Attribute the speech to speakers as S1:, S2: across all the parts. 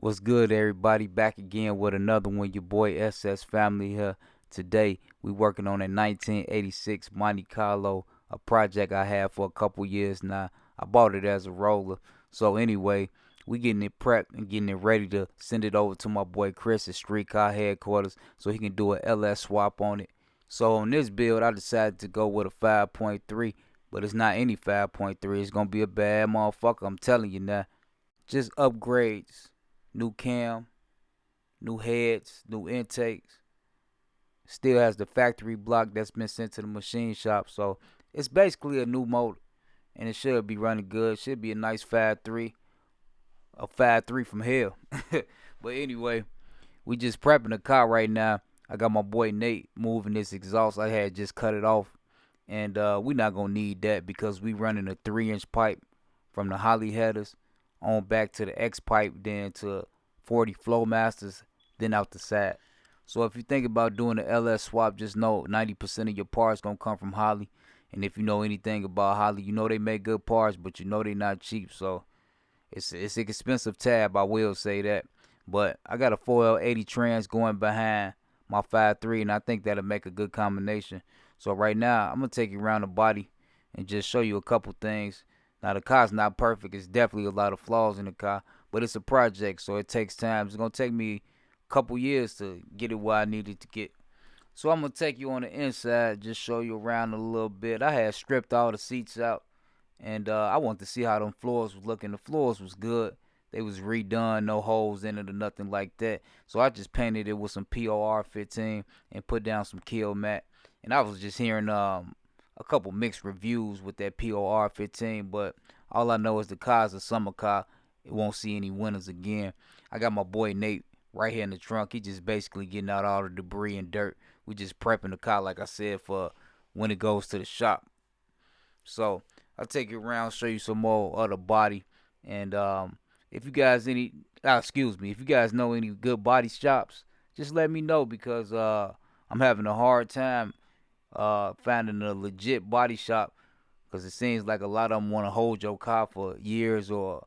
S1: What's good, everybody? Back again with another one. Your boy SS Family here. Today, we working on a 1986 Monte Carlo, a project I had for a couple years now. I bought it as a roller. So anyway, we getting it prepped and getting it ready to send it over to my boy Chris at Streetcar headquarters so he can do a LS swap on it. So on this build, I decided to go with a 5.3, but it's not any 5.3. It's gonna be a bad motherfucker. I'm telling you now. Just upgrades, new cam, new heads, new intakes. Still has the factory block that's been sent to the machine shop. So it's basically a new motor, and it should be running good. Should be a nice 5.3, a 5.3 from hell. But anyway, we just prepping the car right now. I got my boy Nate moving this exhaust. I had just cut it off, and we not gonna need that because we running a 3-inch pipe from the Holly headers on back to the X pipe, then to 40 Flowmasters, then out the side. So if you think about doing the LS swap, just know 90% of your parts gonna come from Holly. And if you know anything about Holly, you know they make good parts, but you know they not cheap. So it's an expensive tab, I will say that. But I got a 4L80 trans going behind my 5.3, and I think that'll make a good combination. So right now, I'm gonna take you around the body and just show you a couple things. Now the car's not perfect. It's definitely a lot of flaws in the car, but it's a project, so it takes time. It's gonna take me a couple years to get it where I needed to get. So I'm gonna take you on the inside, just show you around a little bit. I had stripped all the seats out, and I wanted to see how them floors was looking. The floors was good. They was redone, no holes in it or nothing like that. So I just painted it with some POR 15 and put down some kill mat. And I was just hearing a couple mixed reviews with that POR 15, but all I know is the car's a summer car. It won't see any winters again. I got my boy Nate right here in the trunk. He just basically getting out all the debris and dirt. We just prepping the car, like I said, for when it goes to the shop. So I'll take you around, show you some more of the body, and if you guys excuse me, if you guys know any good body shops, just let me know because I'm having a hard time finding a legit body shop because it seems like a lot of them want to hold your car for years or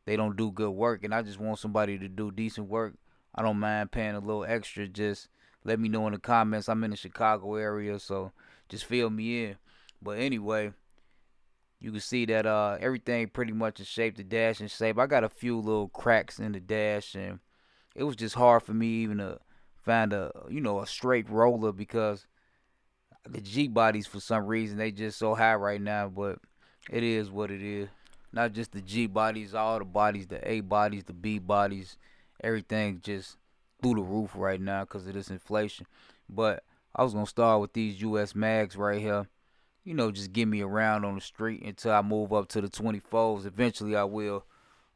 S1: they don't do good work, and I just want somebody to do decent work. I don't mind paying a little extra. Just let me know in the comments. I'm in the Chicago area, so just fill me in. But anyway, you can see that everything pretty much is shaped. The dash in shape. I got a few little cracks in the dash, and it was just hard for me even to find a straight roller because the G bodies for some reason they just so high right now. But it is what it is. Not just the G bodies, all the bodies, the A bodies, the B bodies, everything just through the roof right now because of this inflation. But I was gonna start with these US mags right here. Just get me around on the street until I move up to the 24s. Eventually I will.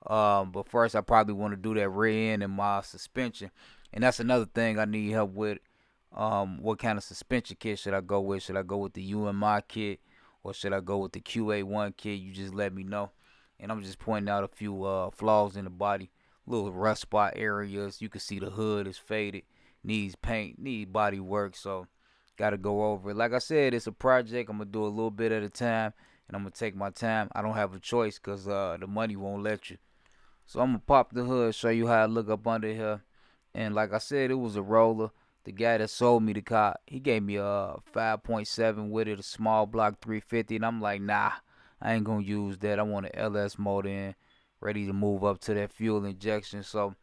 S1: But first I probably want to do that rear end and my suspension. And that's another thing I need help with. What kind of suspension kit should I go with? Should I go with the UMI kit or should I go with the QA1 kit? You just let me know. And I'm just pointing out a few flaws in the body. Little rust spot areas. You can see the hood is faded. Needs paint. Needs body work. So gotta go over it. Like I said, it's a project. I'm gonna do a little bit at a time, and I'm gonna take my time. I don't have a choice because the money won't let you. So I'm gonna pop the hood, show you how I look up under here. And like I said, it was a roller. The guy that sold me the car, he gave me a 5.7 with it, a small block 350, and I'm like, nah, I ain't gonna use that. I want an LS motor in, ready to move up to that fuel injection. So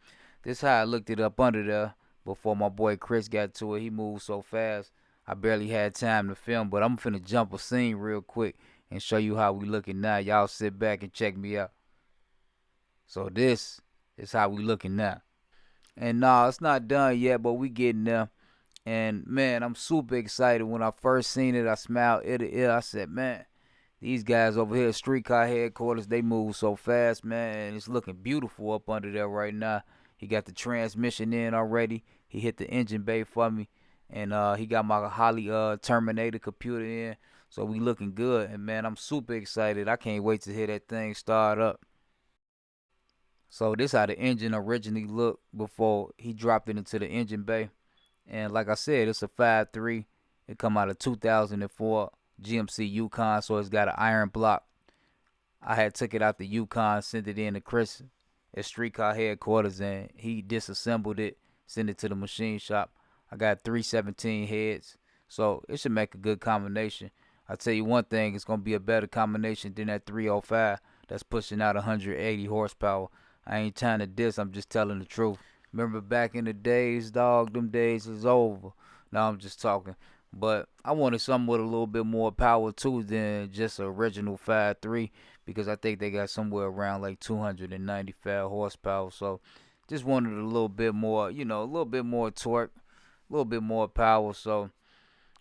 S1: this how I looked it up under there before my boy Chris got to it. He moved so fast. I barely had time to film, but I'm finna jump a scene real quick and show you how we looking now. Y'all sit back and check me out. So this is how we looking now. And nah, it's not done yet, but we getting there. And man, I'm super excited. When I first seen it, I smiled ear to ear. I said, man, these guys over here at Streetcar headquarters, they move so fast, man. And it's looking beautiful up under there right now. He got the transmission in already. He hit the engine bay for me. And he got my Holly Terminator computer in. So we looking good. And man, I'm super excited. I can't wait to hear that thing start up. So this how the engine originally looked before he dropped it into the engine bay. And like I said, it's a 5.3. It come out of 2004 GMC Yukon, so it's got an iron block. I had took it out the Yukon, sent it in to Chris at Streetcar headquarters, and he disassembled it, sent it to the machine shop. I got 317 heads, so it should make a good combination. I tell you one thing, it's gonna be a better combination than that 305 that's pushing out 180 horsepower. I ain't trying to diss, I'm just telling the truth. Remember back in the days, dog, them days is over. Now I'm just talking. But I wanted something with a little bit more power too than just an original 5.3, because I think they got somewhere around like 295 horsepower. So just wanted a little bit more, a little bit more torque, a little bit more power. So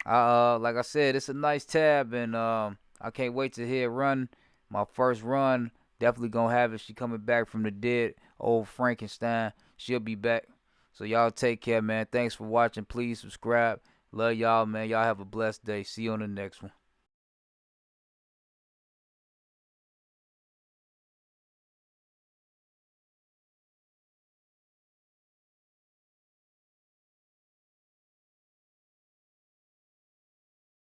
S1: like I said, it's a nice tab, and I can't wait to hear it run. My first run, definitely gonna have it. She coming back from the dead, old Frankenstein. She'll be back. So y'all take care, man. Thanks for watching. Please subscribe. Love y'all, man. Y'all have a blessed day. See you on the next one.